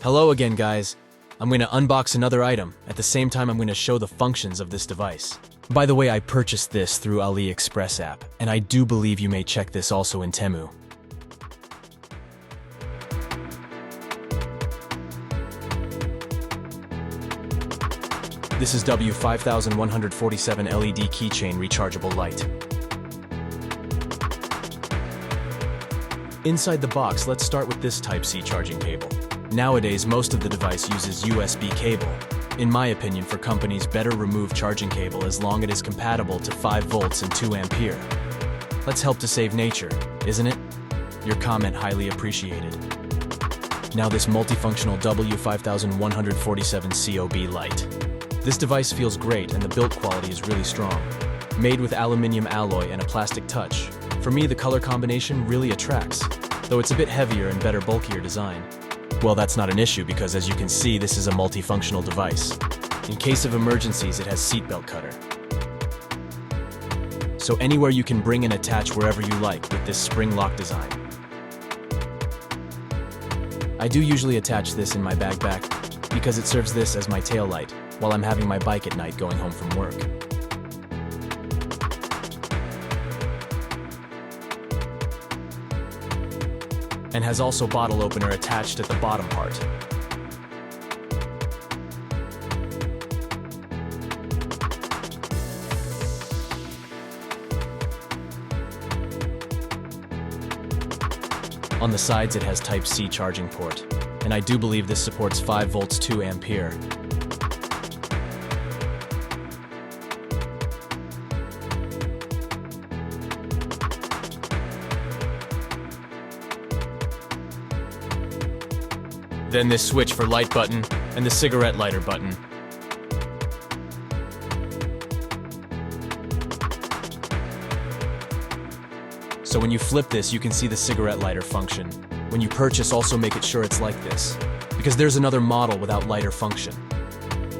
Hello again, guys. I'm going to unbox another item. At the same time, I'm going to show the functions of this device. By the way, I purchased this through AliExpress app, and I do believe you may check this also in Temu. This is W5147 LED Keychain Rechargeable Light. Inside the box, let's start with this Type-C charging cable. Nowadays, most of the device uses USB cable. In my opinion, for companies, better remove charging cable as long as it is compatible to 5 volts and 2 ampere. Let's help to save nature, isn't it? Your comment highly appreciated. Now this multifunctional W5147 COB light. This device feels great and the build quality is really strong. Made with aluminum alloy and a plastic touch. For me, the color combination really attracts, though it's a bit heavier and better bulkier design. Well, that's not an issue because as you can see, this is a multifunctional device. In case of emergencies, it has seatbelt cutter. So anywhere you can bring and attach wherever you like with this spring lock design. I do usually attach this in my backpack because it serves this as my tail light while I'm having my bike at night going home from work. And has also bottle opener attached at the bottom part. On the sides it has Type-C charging port, and I do believe this supports 5 volts 2 ampere. Then this switch for light button and the cigarette lighter button. So when you flip this, you can see the cigarette lighter function. When you purchase, also make it sure it's like this, because there's another model without lighter function.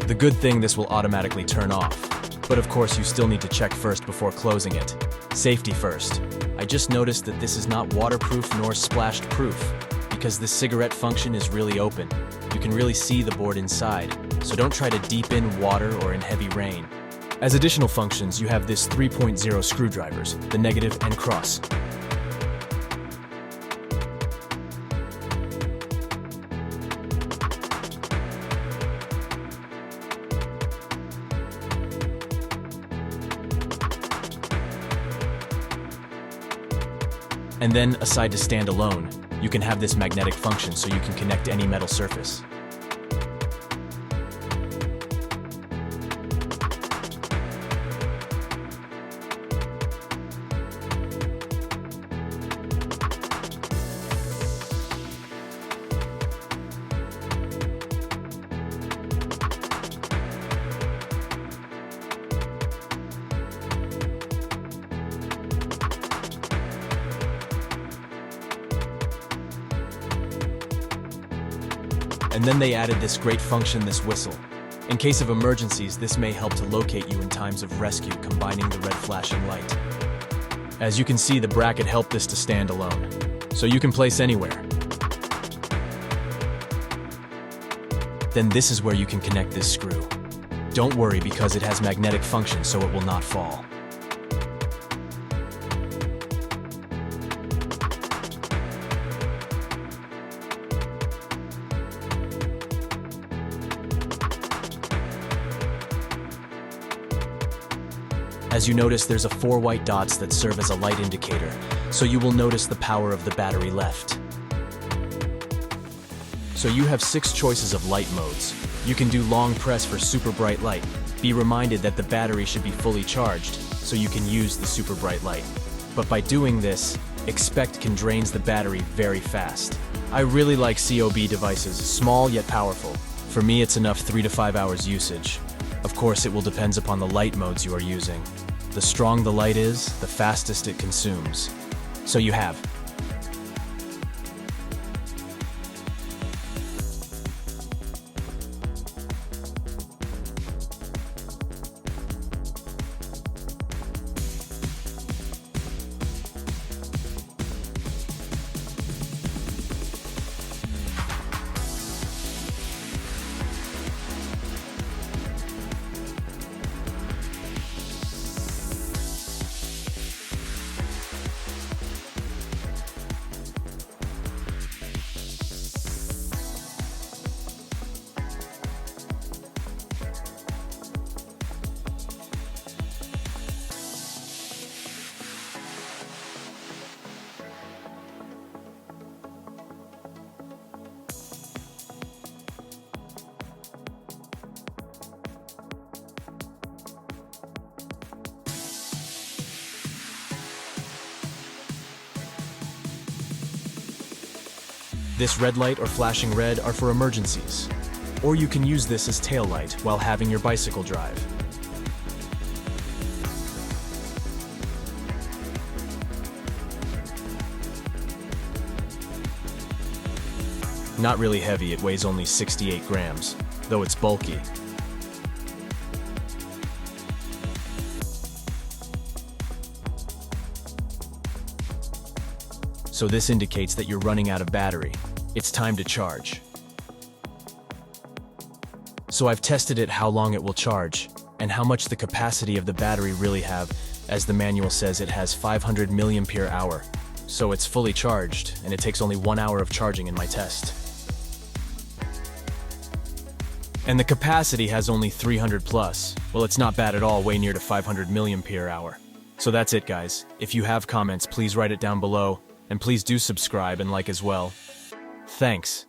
The good thing, this will automatically turn off, but of course you still need to check first before closing it. Safety first. I just noticed that this is not waterproof nor splashed proof, because this cigarette function is really open. You can really see the board inside, so don't try to deep in water or in heavy rain. As additional functions, you have this 3.0 screwdrivers, the negative and cross. And then, aside to stand alone, you can have this magnetic function so you can connect any metal surface. And then they added this great function, this whistle. In case of emergencies, this may help to locate you in times of rescue, combining the red flashing light. As you can see, the bracket helped this to stand alone, so you can place anywhere. Then this is where you can connect this screw. Don't worry because it has magnetic function so it will not fall. As you notice, there's 4 white dots that serve as a light indicator, so you will notice the power of the battery left. So you have 6 choices of light modes. You can do long press for super bright light. Be reminded that the battery should be fully charged, so you can use the super bright light. But by doing this, expect can drains the battery very fast. I really like COB devices, small yet powerful. For me, it's enough 3 to 5 hours usage. Of course, it will depend upon the light modes you are using. The stronger the light is, the fastest it consumes. So you have This red light or flashing red are for emergencies. Or you can use this as tail light while having your bicycle drive. Not really heavy, it weighs only 68 grams, though it's bulky. So this indicates that you're running out of battery. It's time to charge. So I've tested it how long it will charge, and how much the capacity of the battery really have. As the manual says, it has 500 milliampere hour. So it's fully charged, and it takes only 1 hour of charging in my test. And the capacity has only 300 plus. Well, it's not bad at all, way near to 500 milliampere hour. So that's it, guys. If you have comments, please write it down below, and please do subscribe and like as well. Thanks.